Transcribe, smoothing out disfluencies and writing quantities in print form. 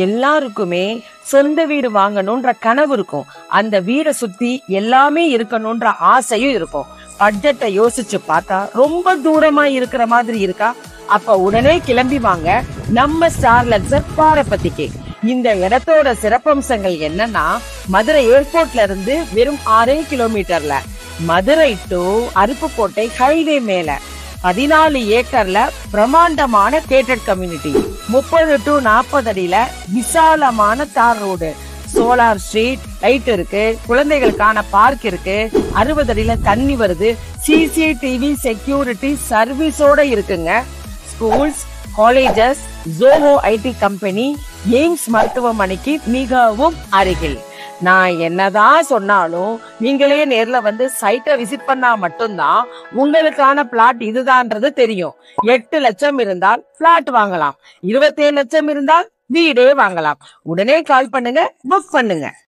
எல்லாருக்குமே சொந்த வீடு வாங்கணும்ன்ற கனவு இருக்கும். அந்த வீடை சுத்தி எல்லாமே இருக்கணும்ன்ற ஆசையும் இருக்கும். பட்ஜெட்டை யோசிச்சு பார்த்தா ரொம்ப தூரமா இருக்கிற மாதிரி இருக்கா? அப்ப உடனே கிளம்பி வாங்க நம்ம ஸ்டார் லக்ஸர் பாரபத்திக்கு. இந்த இடத்தோட சிறப்பம்சங்கள் என்னன்னா, மதுரை ஏர்போர்ட்ல இருந்து வெறும் 6 கிலோமீட்டர்ல, மதுரை டு அருப்புக்கோட்டை ஹைவே மேல 14 ஏக்கர்ல பிரம்மாண்டமான கேட்டட் கம்யூனிட்டி, 30 to 40 அடியில விசாலமான தார் ரோடு, சோலார் ஸ்ட்ரீட் லைட் இருக்கு, குழந்தைகளுக்கான பார்க் இருக்கு, 60 அடியில தண்ணி வருது, சிசிடிவி செக்யூரிட்டி சர்வீஸோட இருக்குங்க. Schools, colleges, Zoho IT company, AIIMS மருத்துவமனைக்கு மிகவும் அருகில். நான் என்னதான் சொன்னாலும் நீங்களே நேர்ல வந்து சைட்டை விசிட் பண்ணா மட்டும்தான் உங்களுக்கான பிளாட் இதுதான்றது தெரியும். 8 லட்சம் இருந்தால் பிளாட் வாங்கலாம், 27 லட்சம் இருந்தால் வீடே வாங்கலாம். உடனே கால் பண்ணுங்க, புக் பண்ணுங்க.